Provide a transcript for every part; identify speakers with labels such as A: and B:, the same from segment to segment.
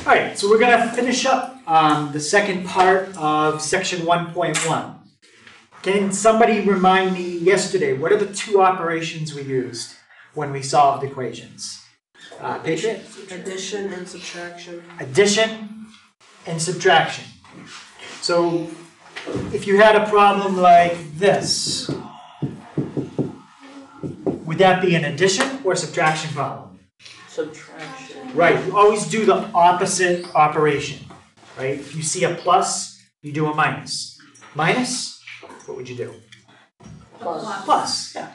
A: All right, so we're going to finish up the second part of section 1.1. Can somebody remind me yesterday, what are the two operations we used when we solved equations? Patriot?
B: Addition and subtraction.
A: Addition and subtraction. So if you had a problem like this, would that be an addition or subtraction problem?
B: Subtraction.
A: Right, you always do the opposite operation, right? If you see a plus, you do a minus. Minus, what would you do?
B: Plus.
A: Plus, yeah.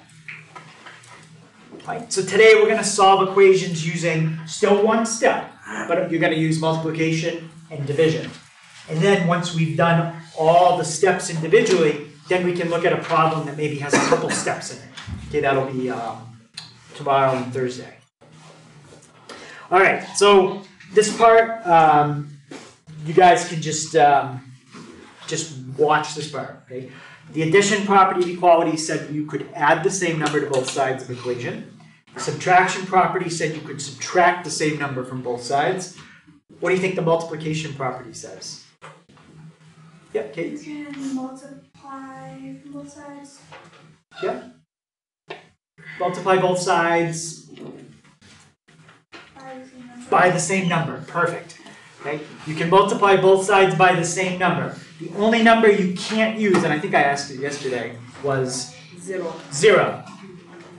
A: Right, so today we're going to solve equations using still one step, but you're going to use multiplication and division. And then once we've done all the steps individually, then we can look at a problem that maybe has a couple steps in it. Okay, that'll be tomorrow and Thursday. All right, so this part, you guys can just watch this part. Okay, the addition property of equality said you could add the same number to both sides of the equation. Subtraction property said you could subtract the same number from both sides. What do you think the multiplication property says? Yep, Kate?
C: You can multiply both sides.
A: Yep. Multiply both sides by the same number. Perfect. Okay? You can multiply both sides by the same number. The only number you can't use, and I think I asked you yesterday, was
B: 0.
A: 0.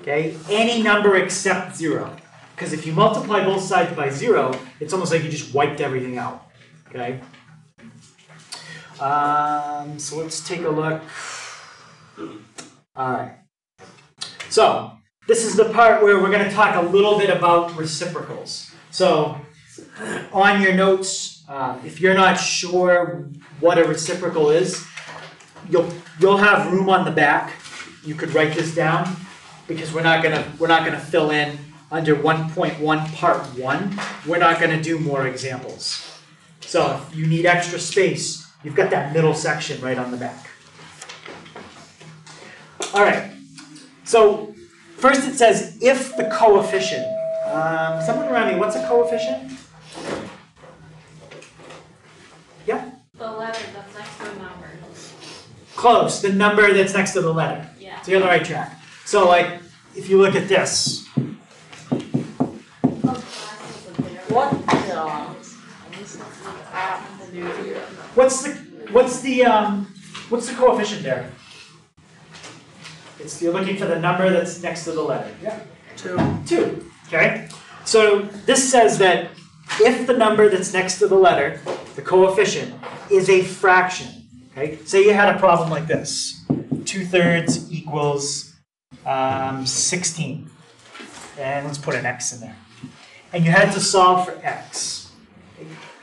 A: Okay? Any number except 0. Because if you multiply both sides by 0, it's almost like you just wiped everything out. Okay? So let's take a look. All right. So this is the part where we're going to talk a little bit about reciprocals. So on your notes, if you're not sure what a reciprocal is, you'll have room on the back. You could write this down because we're not gonna fill in under 1.1 part 1. We're not going to do more examples. So if you need extra space, you've got that middle section right on the back. All right. So first it says if the coefficient. Someone remind me, what's a coefficient? Yeah?
D: The letter that's next to the number.
A: Close. The number that's next to the letter.
D: Yeah.
A: So you're on the right track. So like, if you look at this. What's the coefficient there? You're looking for the number that's next to the letter. Yeah. 2. Okay. So this says that if the number that's next to the letter, the coefficient, is a fraction. Okay. Say you had a problem like this. 2/3 equals 16. And let's put an x in there. And you had to solve for x.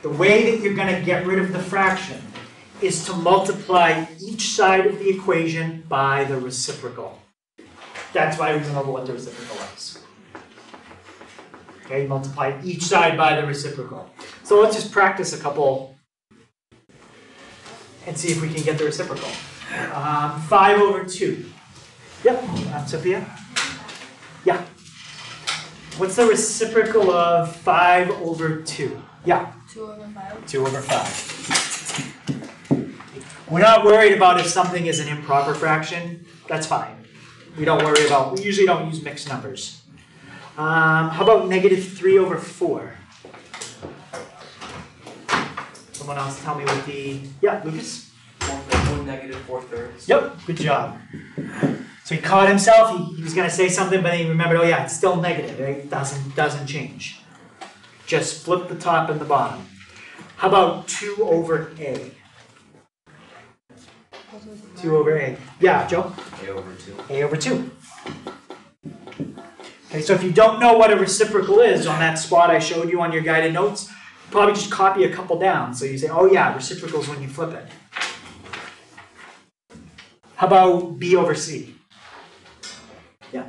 A: The way that you're going to get rid of the fraction is to multiply each side of the equation by the reciprocal. That's why we know what the reciprocal is. Okay, multiply each side by the reciprocal. So let's just practice a couple and see if we can get the reciprocal. 5/2. Yep, Sophia? Yeah. What's the reciprocal of 5/2? Yeah.
C: 2/5.
A: 2/5. We're not worried about if something is an improper fraction. That's fine. We usually don't use mixed numbers. How about -3/4? Someone else tell me what yeah, Lucas?
E: 1 -4/3.
A: Yep, good job. So he caught himself, he was going to say something, but then he remembered, oh yeah, it's still negative, right? It doesn't change. Just flip the top and the bottom. How about 2/A? 2/A. Yeah, Joe?
E: A/2.
A: A/2. Okay, so if you don't know what a reciprocal is on that spot I showed you on your guided notes, probably just copy a couple down. So you say, oh yeah, reciprocal is when you flip it. How about B/C? Yeah.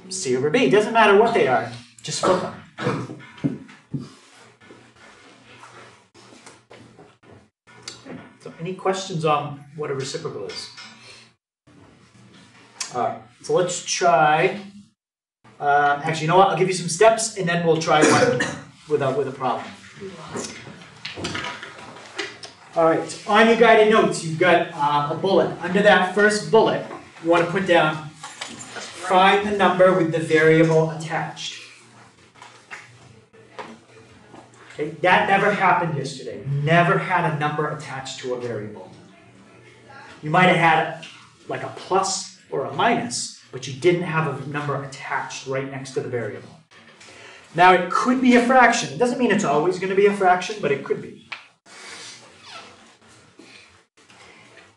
A: C/B. Doesn't matter what they are. Just flip them. So any questions on what a reciprocal is? All right. So let's try. Actually, you know what? I'll give you some steps, and then we'll try one with a problem. All right, so on your guided notes, you've got a bullet. Under that first bullet, you want to put down, find the number with the variable attached. Okay, that never happened yesterday. You never had a number attached to a variable. You might have had like a plus or a minus, but you didn't have a number attached right next to the variable. Now it could be a fraction. It doesn't mean it's always going to be a fraction, but it could be.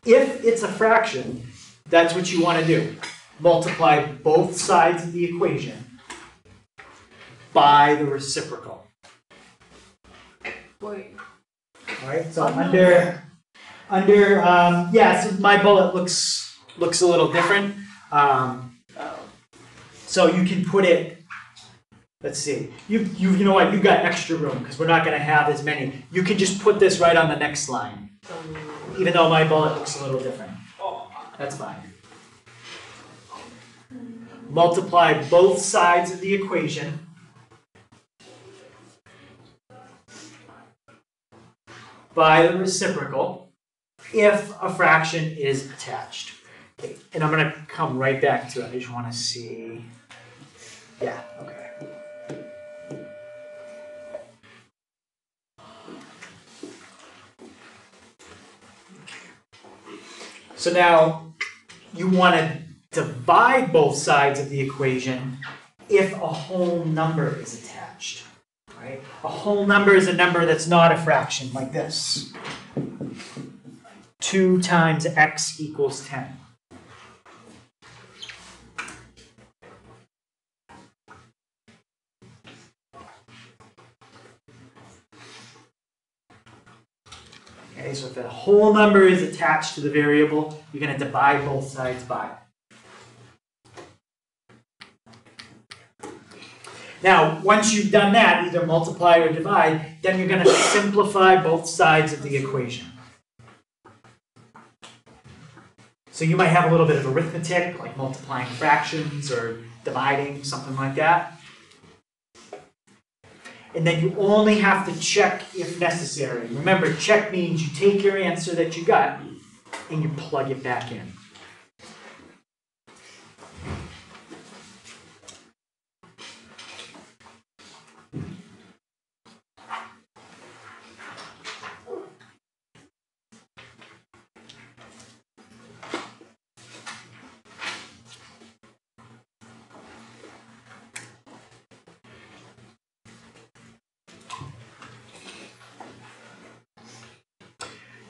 A: If it's a fraction, that's what you want to do. Multiply both sides of the equation by the reciprocal.
B: Wait.
A: All right, so so my bullet looks a little different. So you can put it, let's see, you know what, you've got extra room because we're not going to have as many. You can just put this right on the next line, even though my bullet looks a little different. That's fine. Multiply both sides of the equation by the reciprocal if a fraction is attached. Okay, and I'm going to come right back to it. I just want to see. Yeah, okay. So now you want to divide both sides of the equation if a whole number is attached. Right? A whole number is a number that's not a fraction, like this. 2 times x equals 10. Okay, so if a whole number is attached to the variable, you're going to divide both sides by it. Now, once you've done that, either multiply or divide, then you're going to simplify both sides of the equation. So you might have a little bit of arithmetic, like multiplying fractions or dividing, something like that. And then you only have to check if necessary. Remember, check means you take your answer that you got and you plug it back in.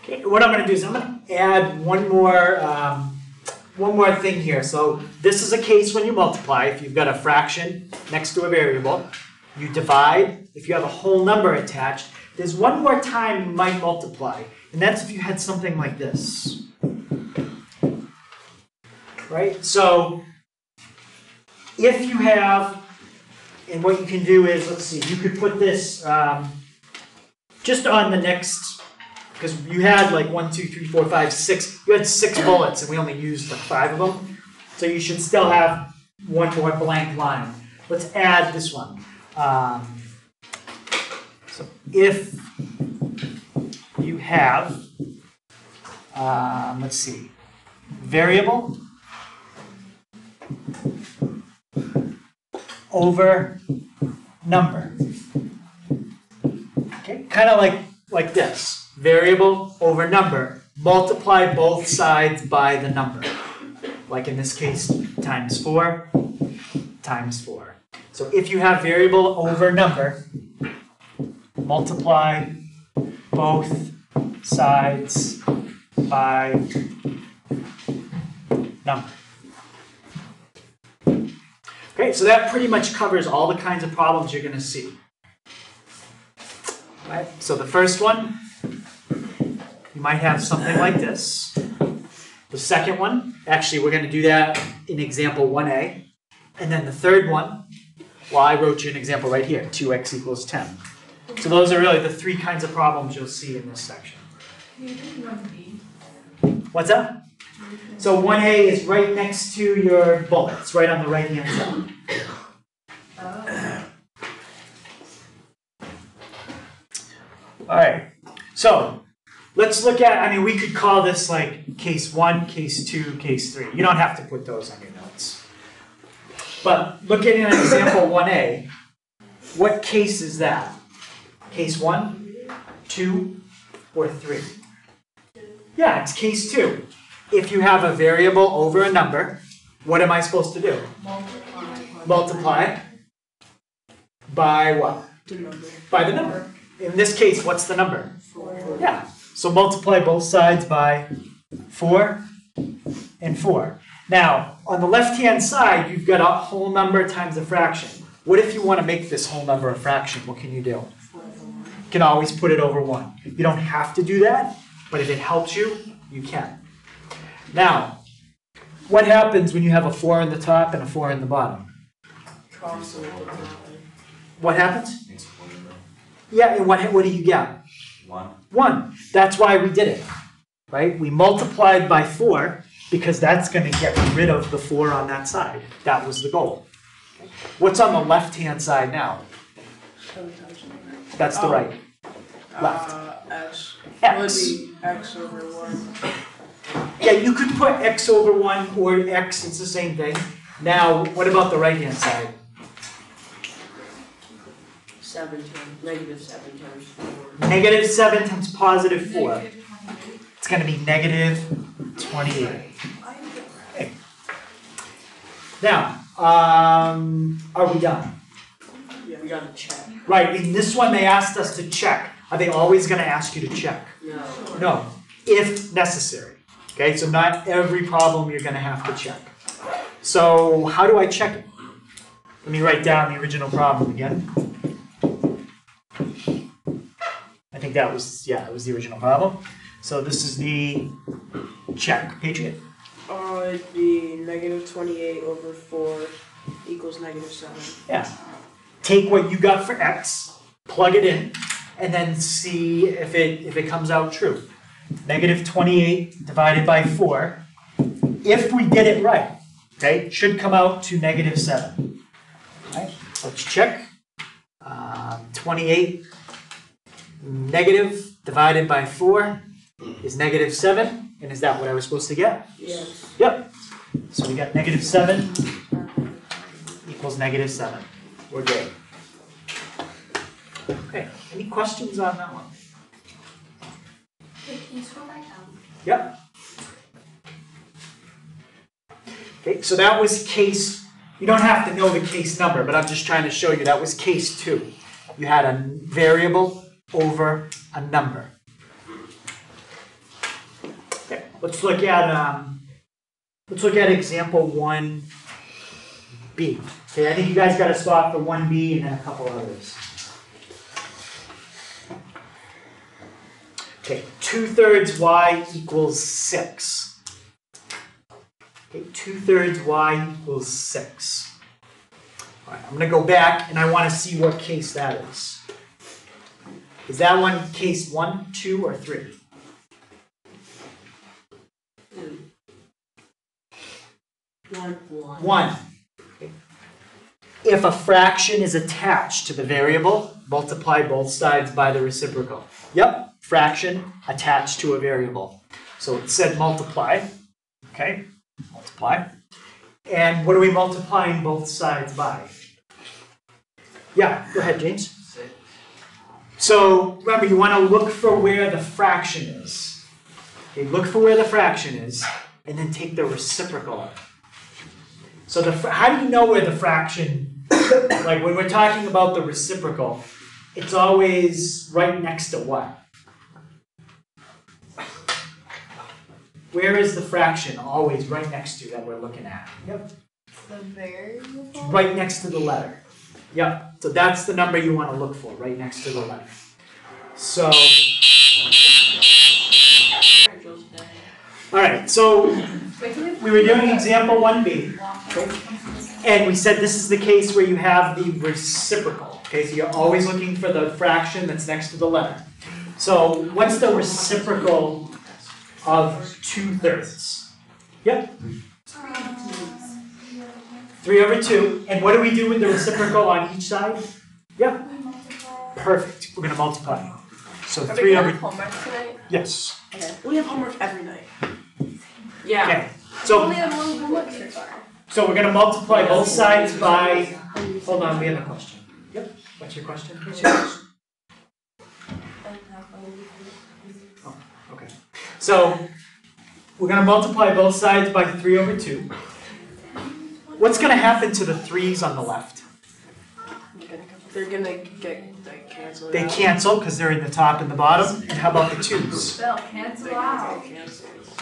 A: Okay, what I'm going to do is I'm going to add one more thing here. So this is a case when you multiply. If you've got a fraction next to a variable, you divide. If you have a whole number attached, there's one more time you might multiply, and that's if you had something like this. Right? So if you have, and what you can do is, let's see, you could put this just on the next. Because you had like 1, 2, 3, 4, 5, 6. You had 6 bullets, and we only used like 5 of them. So you should still have one more blank line. Let's add this one. So if you have, let's see, variable over number. Okay, kind of like this. Variable over number. Multiply both sides by the number. Like in this case, times 4, times 4. So if you have variable over number, multiply both sides by number. Okay, so that pretty much covers all the kinds of problems you're going to see. Right, so the first one, you might have something like this. The second one, actually we're going to do that in example 1a. And then the third one, well, I wrote you an example right here, 2x equals 10. So those are really the 3 kinds of problems you'll see in this section. What's that? So 1a is right next to your bullets, right on the right-hand side. All right, so let's look at, I mean, we could call this like case 1, case 2, case 3. You don't have to put those on your notes. But looking at example 1a, what case is that? Case 1, 2, or 3? Yeah, it's case 2. If you have a variable over a number, what am I supposed to do? Multiply by what? By the number. In this case, what's the number?
C: 4.
A: Yeah, so multiply both sides by 4 and 4. Now, on the left-hand side, you've got a whole number times a fraction. What if you want to make this whole number a fraction? What can you do? You can always put it over 1. You don't have to do that, but if it helps you, you can. Now, what happens when you have a 4 on the top and a 4 on the bottom? What happens? Yeah, and what do you get?
E: 1.
A: 1. That's why we did it, right? We multiplied by 4 because that's going to get rid of the 4 on that side. That was the goal. What's on the left-hand side now? That's the right. Left.
B: X.
A: X.
B: Would be X over 1.
A: Yeah, you could put x over 1 or x, it's the same thing. Now, what about the right-hand side?
B: 7 times, negative 7 times 4.
A: Negative 7 times positive 4. It's going to be negative 28. Okay. Now, are we done?
B: Yeah, we gotta check.
A: Right, in this one they asked us to check. Are they always going to ask you to check?
B: No.
A: No, if necessary. Okay, so not every problem you're going to have to check. So how do I check it? Let me write down the original problem again. I think that was, yeah, it was the original problem. So this is the check, Patriot.
B: It'd be negative 28 over 4 equals negative 7.
A: Yeah. Take what you got for x, plug it in, and then see if it comes out true. Negative 28 divided by 4. If we did it right, okay, it should come out to negative 7. All right, let's check. 28 negative divided by 4 is negative 7. And is that what I was supposed to get?
B: Yes.
A: Yep. So we got negative 7 equals negative 7. We're good. Okay, any questions on that one?
D: Wait, can you scroll back down?
A: Yep. Okay, so that was case, you don't have to know the case number, but I'm just trying to show you that was case 2. You had a variable over a number. Okay, let's look at example 1B. Okay, I think you guys got a spot for 1B and then a couple others. Okay, 2/3 y equals 6. Okay, 2/3 y equals 6. All right, I'm going to go back and I want to see what case that is. Is that one case 1, 2, or 3? 1. Okay. If a fraction is attached to the variable, multiply both sides by the reciprocal. Yep. Fraction attached to a variable. So it said multiply, okay, multiply. And what are we multiplying both sides by? Yeah, go ahead, James.
E: 6.
A: So remember, you want to look for where the fraction is. Okay, look for where the fraction is, and then take the reciprocal. So how do you know where the fraction, like when we're talking about the reciprocal, it's always right next to what? Where is the fraction always right next to that we're looking at? Yep.
C: The variable?
A: Right next to the letter. Yep. So that's the number you want to look for, right next to the letter. So, all right, so we were doing example 1B, okay? And we said this is the case where you have the reciprocal. Okay, so you're always looking for the fraction that's next to the letter. So what's the reciprocal of 2/3? Yep. 3/2. And what do we do with the reciprocal on each side? Yep. Perfect. We're going to multiply. So
C: Are
A: 3
C: we
A: over,
C: gonna have homework tonight?
A: yes.
C: Okay.
B: We have homework every night. Yeah.
A: Okay,
C: We
A: so,
C: only have one homework so far.
A: so we're gonna multiply both sides by, hold on, we have a question. Yep, what's your question? Oh, okay. So, we're gonna multiply both sides by 3 over 2. What's gonna happen to the 3's on the left?
B: They're gonna get like canceled.
A: They
B: out.
A: cancel because they're in the top and the bottom. And how about the 2's?
C: They'll cancel out.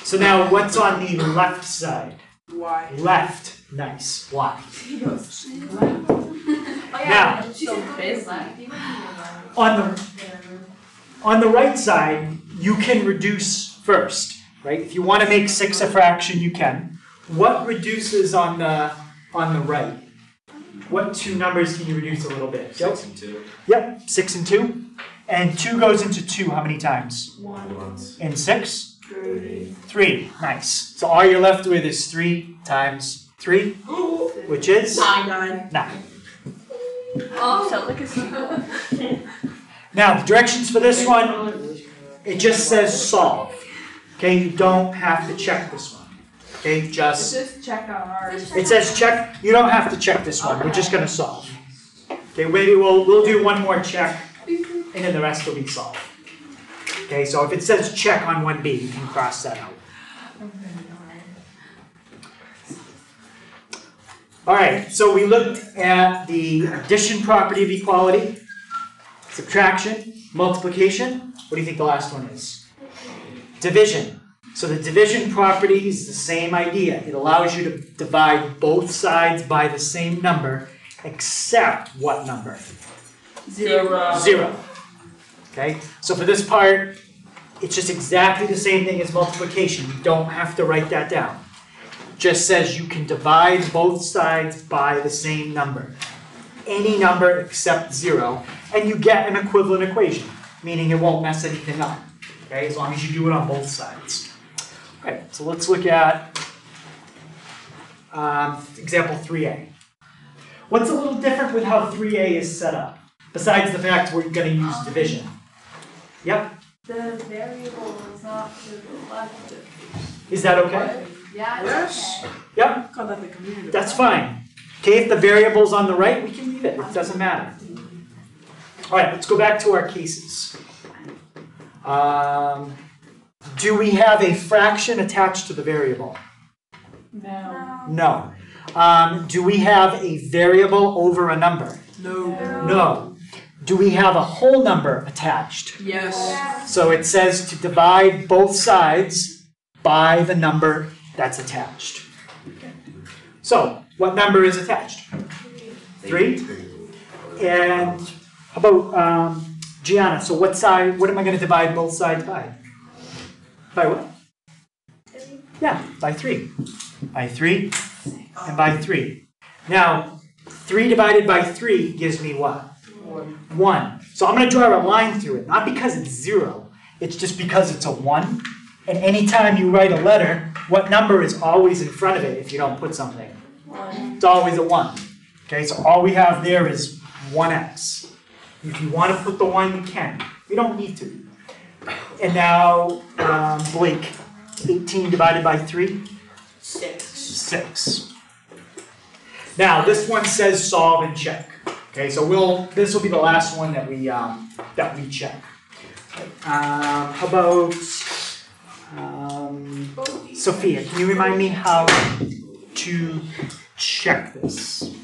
A: So now what's on the left side?
B: Why?
A: Left. Nice. Why?
C: Oh
A: Now-
C: yeah, so busy.
A: On the right side, you can reduce first, right? If you want to make 6 a fraction, you can. What reduces on the right? What 2 numbers can you reduce a little bit?
E: 6 and 2.
A: Yep, 6 and 2. And 2 goes into 2 how many times?
E: Once.
A: And 6? 3. Nice. So all you're left with is 3 times 3, which is?
B: 9.
A: 9.
C: Oh, sounds like a sequel.
A: Now, the directions for this one, it just says solve. Okay, you don't have to check this one. Okay, just,
C: Just check on ours.
A: it says check, you don't have to check this one, we're just gonna solve. Okay, maybe we'll do one more check, and then the rest will be solved. Okay, so if it says check on 1B, you can cross that out. Alright, so we looked at the addition property of equality, subtraction, multiplication. What do you think the last one is? Division. So the division property is the same idea. It allows you to divide both sides by the same number, except what number?
B: 0.
A: 0. Okay, so for this part, it's just exactly the same thing as multiplication. You don't have to write that down. It just says you can divide both sides by the same number. Any number except 0, and you get an equivalent equation, meaning it won't mess anything up. Okay, as long as you do it on both sides. Okay, so let's look at example 3a. What's a little different with how 3a is set up? Besides the fact we're going to use division. Yep,
C: The variable is not to the left.
A: is that okay?
C: Yeah,
B: Yes.
C: it's okay.
A: Yep,
B: Call that the community.
A: that's fine. Okay, if the variable's on the right, we can leave it, it doesn't matter. All right, let's go back to our cases. Do we have a fraction attached to the variable?
C: No.
A: No. Do we have a variable over a number?
B: No.
A: No. Do we have a whole number attached?
B: Yes.
A: So it says to divide both sides by the number that's attached. So, what number is attached? 3? And how about Gianna? So what am I going to divide both sides by? By what? Yeah, by 3. By 3 and by 3. Now, 3 divided by 3 gives me what? 1. So I'm going to draw a line through it, not because it's 0, it's just because it's a 1. And anytime you write a letter, what number is always in front of it if you don't put something? It's always a 1. Okay, so all we have there is 1x. If you want to put the 1, you can. You don't need to. And now, Blake, 18 divided by 3? 6. Now, this one says solve and check. Okay, so this will be the last one that we check. How about Sophia? Can you remind me how to check this?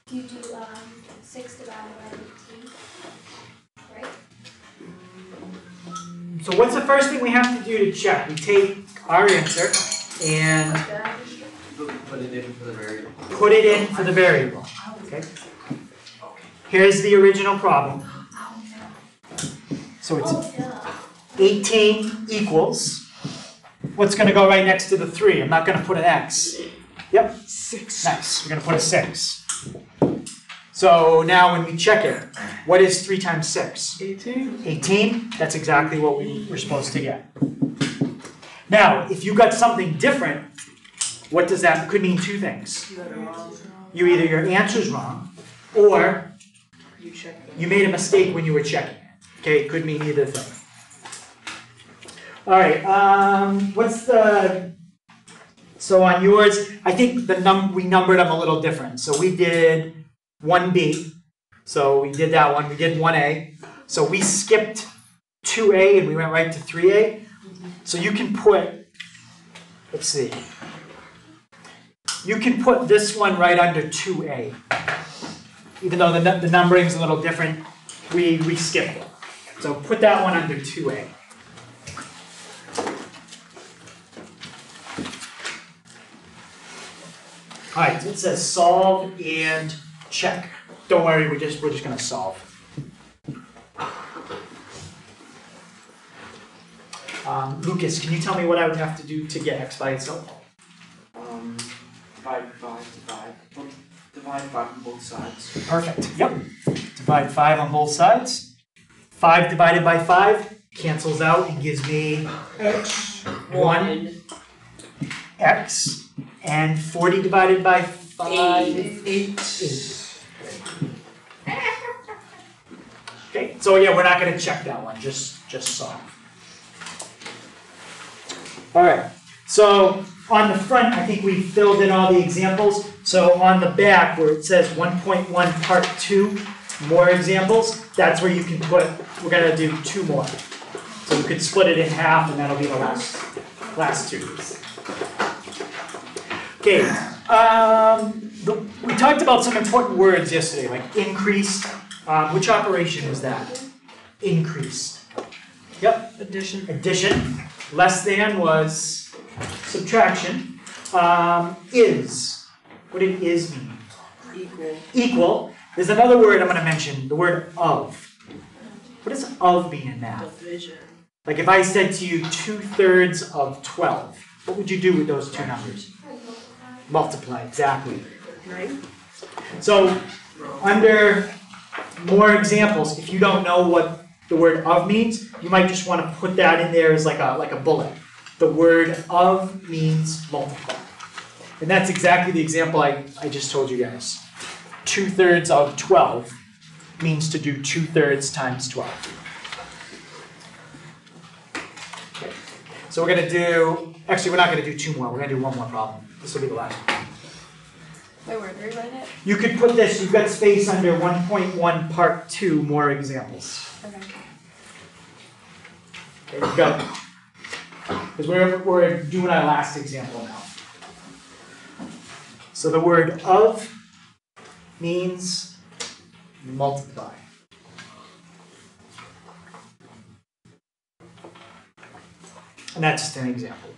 D: You do 6 divided by 18, right?
A: So what's the first thing we have to do to check? We take our answer and
E: Put it in for the variable.
A: put it in for the variable. Okay. Here's the original problem. So it's 18 equals, what's going to go right next to the 3? I'm not going to put an x. Yep.
B: 6.
A: Nice. We're going to put a 6. So now when we check it, what is 3 times 6?
B: 18.
A: 18. That's exactly what we were supposed to get. Now, if you got something different, what does that? It could mean 2 things. You either your answer's wrong, or
B: You check that.
A: you made a mistake when you were checking it. Okay, it could mean either thing. All right, so on yours, I think we numbered them a little different. So we did 1B, so we did that one. We did 1A. So we skipped 2A and we went right to 3A. So you can put, let's see, you can put this one right under 2A. Even though the numbering's a little different, we skipped it. So put that one under 2A. All right, so it says solve and check. Don't worry, we're just gonna solve. Lucas, can you tell me what I would have to do to get x by itself?
E: Divide 5. Divide 5 on both sides.
A: Perfect. Yep. Divide 5 on both sides. 5 divided by 5 cancels out and gives me
B: X.
A: 1 x. And 40 divided by 5? 8. Okay, so yeah, we're not going to check that one, just solve. All right, so on the front, I think we filled in all the examples. So on the back, where it says 1.1 part 2, more examples, that's where you can put, we're going to do 2 more. So you could split it in half, and that'll be the last 2. Okay, we talked about some important words yesterday, like increased. Which operation was that? Increased. Yep.
B: Addition.
A: Addition. Less than was subtraction. Is. What did is mean?
B: Equal.
A: Equal. There's another word I'm going to mention, the word of. What does of mean in math?
B: Division.
A: Like if I said to you 2/3 of 12, what would you do with those two numbers? Multiply, exactly.
B: 9.
A: So, under more examples, if you don't know what the word of means, you might just want to put that in there as like a bullet. The word of means multiply. And that's exactly the example I just told you guys. 2/3 of 12 means to do 2/3 times 12. Okay. So we're going to do, actually we're not going to do 2 more, we're going to do 1 more problem. This will be the last one.
C: Wait, where do we write it?
A: You could put this, you've got space under 1.1 part 2, more examples.
C: Okay.
A: There you go. Because we're doing our last example now. So the word of means multiply. And that's just an example.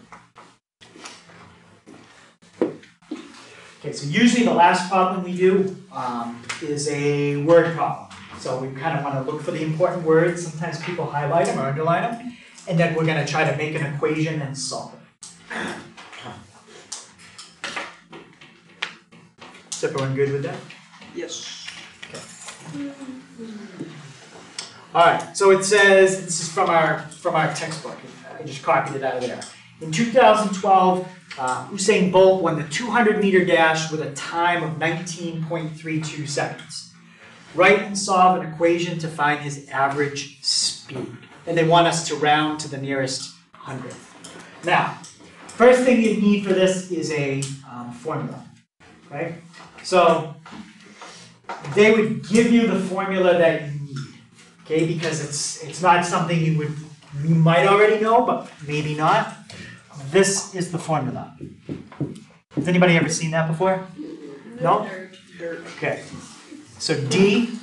A: Okay, so usually the last problem we do is a word problem. So we kind of want to look for the important words. Sometimes people highlight them or underline them. And then we're going to try to make an equation and solve it. Is everyone good with that?
B: Yes.
A: Okay. All right, so it says, this is from our textbook. I just copied it out of there. In 2012, Usain Bolt won the 200-meter dash with a time of 19.32 seconds. Write and solve an equation to find his average speed. And they want us to round to the nearest hundredth. Now, first thing you need for this is a formula, right? So they would give you the formula that you need, okay? Because it's not something you might already know, but maybe not. This is the formula. Has anybody ever seen that before? No?
B: Dirt.
A: Okay. So D,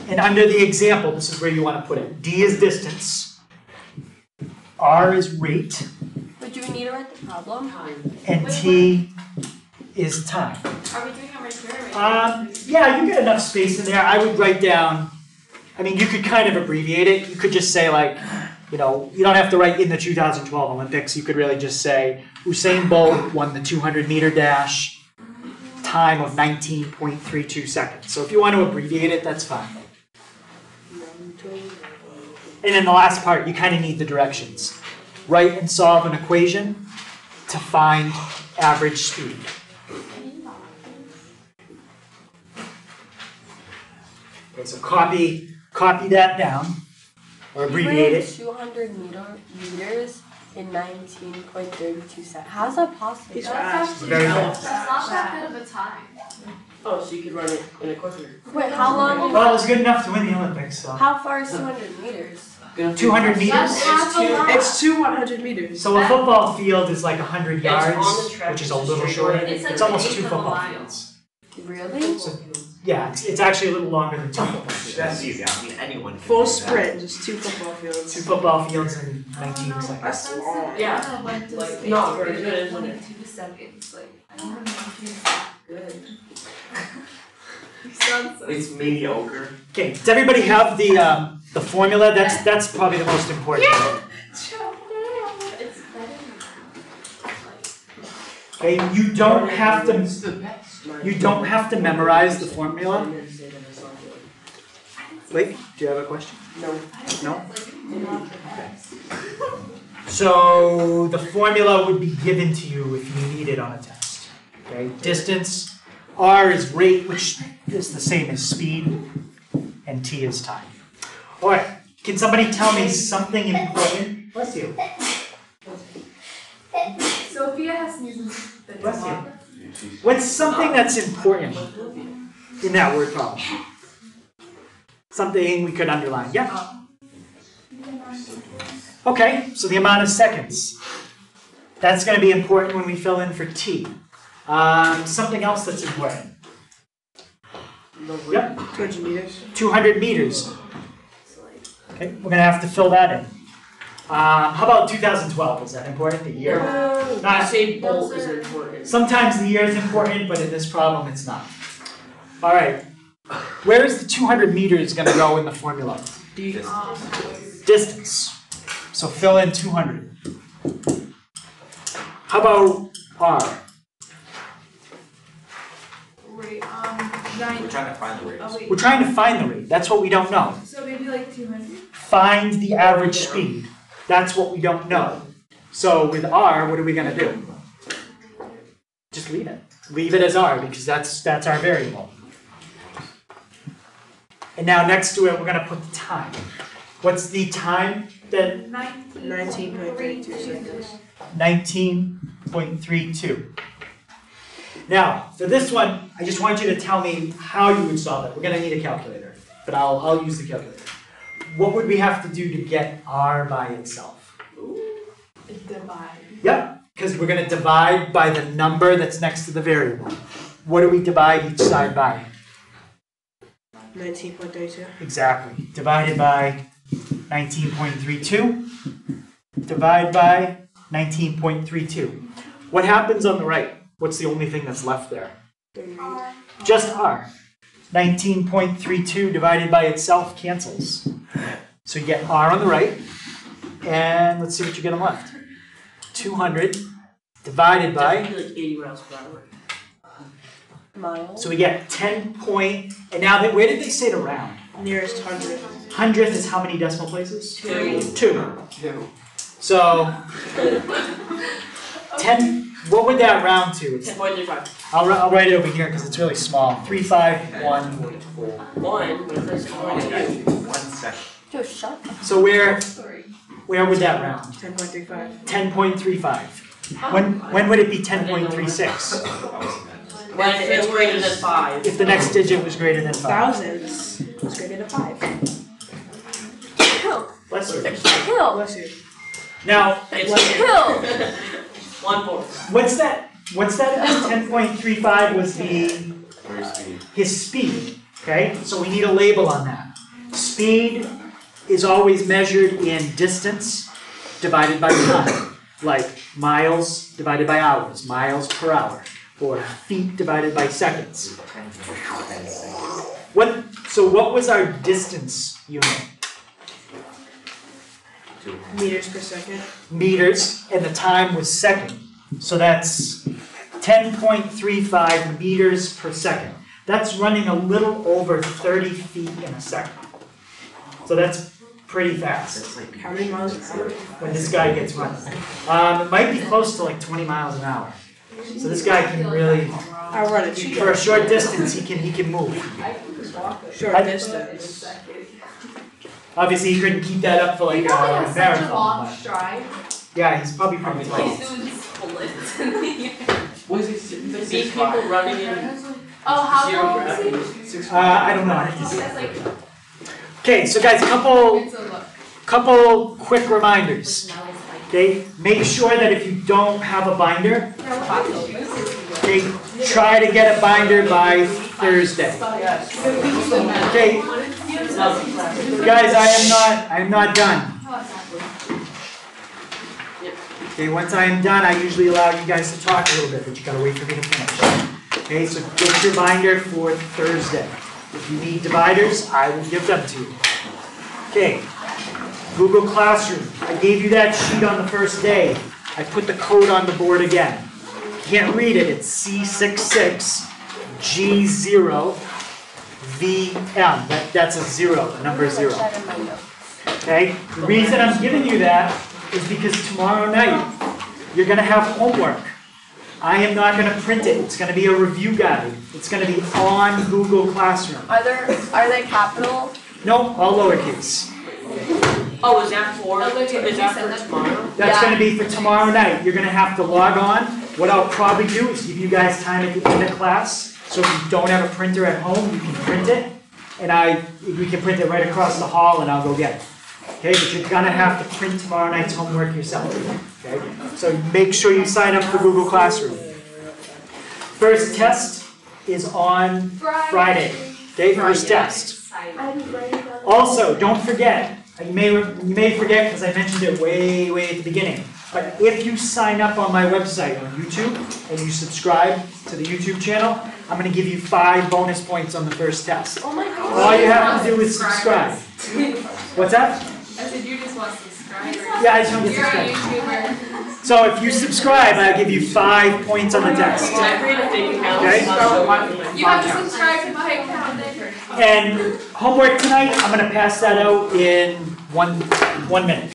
A: and under the example, this is where you want to put it. D is distance. R is rate.
C: But do we need to write the problem?
A: And T is time.
C: Are we doing how many here?
A: Yeah, you get enough space in there. I would write down, I mean, you could kind of abbreviate it. You could just say like, you know, you don't have to write in the 2012 Olympics. You could really just say, Usain Bolt won the 200-meter dash, time of 19.32 seconds. So if you want to abbreviate it, that's fine. And then the last part, you kind of need the directions. Write and solve an equation to find average speed. Okay, so copy that down, or abbreviate it.
F: 200 meters in 19.32 seconds. How's that possible?
B: He's
C: That's
B: fast.
C: actually
A: Very
C: not
A: fast.
C: that good of a time.
B: Oh, so you could run it in a quicker.
F: Wait, how long?
A: Well, it was good enough to win the Olympics, so.
F: How far is 200 meters?
A: 200 meters?
C: That's half a lap.
B: It's 100 meters.
A: So a football field is like 100
B: Yeah, it's on
A: yards,
B: the track,
A: which is
B: it's
A: a
B: a
A: little
B: straight
A: shorter.
B: line.
A: It's almost
C: an
A: 2
C: eighth of a
A: football
C: mile.
A: fields.
F: Really?
A: Yeah, it's actually a little longer than 2 football fields.
E: That's easy. I mean, anyone can
B: Full
E: do that.
B: sprint, just 2 football fields.
A: 2 football fields in 19 seconds.
B: That's long.
C: Yeah. Went to
B: Like,
C: space
B: not
C: for
B: very good, isn't it?
C: 22 seconds. Like, I don't know. Good. You sound so.
E: It's mediocre.
A: Okay, does everybody have the formula? That's probably the most important.
C: Yeah. It's better.
A: Okay, you don't have to
E: the best.
A: memorize the formula. Wait, do you have a question?
B: No.
A: No? So the formula would be given to you if you need it on a test. Okay, distance, R is rate, which is the same as speed, and T is time. All right, can somebody tell me something important? Bless you.
C: Sophia has sneezes.
A: Bless you. What's something that's important in that word problem? Something we could underline. Yeah. Okay, so the amount of seconds. That's going to be important when we fill in for T. Something else that's important. Yep.
B: 200 meters.
A: 200 meters. Okay, we're going to have to fill that in. How about 2012? Is that important? The year?
B: I say bolt is important.
A: Sometimes the year is important, but in this problem it's not. All right. Where is the 200 meters going to go in the formula? Distance. So fill in 200. How about R?
C: Wait,
E: We're trying to find the rate.
C: Oh, wait.
A: We're trying to find the rate. That's what we don't know.
C: So maybe like 200?
A: Find the average speed. That's what we don't know. So with R, what are we going to do? Just leave it. Leave it as R because that's our variable. And now next to it, we're going to put the time. What's the time that
B: 19.32 seconds.
A: 19.32. Now, for this one, I just want you to tell me how you would solve it. We're going to need a calculator, but I'll use the calculator. What would we have to do to get R by itself?
C: Divide.
A: Yep, because we're going to divide by the number that's next to the variable. What do we divide each side by?
B: 19.32.
A: Exactly. Divided by 19.32. Divide by 19.32. What happens on the right? What's the only thing that's left there?
B: 38.
A: Just R. 19.32 divided by itself cancels. So you get R on the right, and let's see what you get on the left. 200 divided by,
B: Definitely like 80 miles per hour.
F: Miles?
A: so we get 10 point, and now where did they say to round?
B: Nearest 100.
A: 100th is how many decimal places?
B: 2.
A: 2. So 10, what would that round to? It's,
B: 10.35.
A: I'll write it over here because it's really small. 351.
B: 1, but it's like 0.2.
E: 1 second.
F: Joe, shut up.
A: So where
C: Sorry.
A: would that round?
B: 10.35.
A: 10.35. When would it be 10.36?
B: When it's greater than 5.
A: If the next digit was greater than 5.
B: Thousands is greater than 5.
F: Kill.
A: Bless you.
F: Kill.
B: Bless you.
A: Now,
F: Kill.
B: 1/4.
A: what's that? 10.35 was his speed. Okay, so we need a label on that. Speed is always measured in distance divided by time, like miles divided by hours, miles per hour, or feet divided by seconds. What was our distance unit?
B: Meters per second.
A: Meters, and the time was second. So that's 10.35 meters per second. That's running a little over 30 feet in a second. So that's pretty fast
B: How many miles an hour?
A: when this guy gets running. It might be close to like 20 miles an hour. So this guy can really
B: I'll run it. You
A: For a short distance, he can move.
B: Short distance.
A: Obviously, he couldn't keep that up for like
C: You probably
A: a
C: have such a long
A: marathon.
C: stride.
A: Yeah, he's probably pretty tall.
C: He's doing splits in the air.
E: What is it?
B: The big people running in.
C: Oh, how
E: Zero
C: long is he?
E: gravity.
A: I don't know. I have to see.
C: That's like,
A: Okay, so guys,
C: it's a look.
A: couple quick reminders. Okay, make sure that if you don't have a binder, okay, try to get a binder by Thursday. Okay, guys, I am not done. Okay, once I am done, I usually allow you guys to talk a little bit, but you gotta wait for me to finish. Okay, so get your binder for Thursday. If you need dividers, I will give them to you. Okay, Google Classroom. I gave you that sheet on the first day. I put the code on the board again. Can't read it, it's C66G0VM. That's a zero, the number 0. Okay, the reason I'm giving you that is because tomorrow night you're going to have homework. I am not going to print it. It's going to be a review guide. It's going to be on Google Classroom.
F: Are they capital?
A: No, all lowercase.
B: Oh, is that for tomorrow?
A: That's going to be for tomorrow night. You're going to have to log on. What I'll probably do is give you guys time at the end of class. So if you don't have a printer at home, you can print it. And we can print it right across the hall and I'll go get it. Okay, but you're gonna have to print tomorrow night's homework yourself. Okay, so make sure you sign up for Google Classroom. First test is on Friday. Okay, first test. Also, don't forget. You may forget because I mentioned it way at the beginning. But if you sign up on my website on YouTube and you subscribe to the YouTube channel, I'm gonna give you 5 bonus points on the first test.
C: Oh my God.
A: All you have to do is subscribe. What's that?
C: I said you just want subscribers.
A: Yeah, I just want to
C: You're a
A: subscribe.
C: YouTuber.
A: So if you subscribe, I'll give you 5 points on the test. Okay?
C: You have to subscribe to my account then.
A: And homework tonight, I'm going to pass that out in one minute.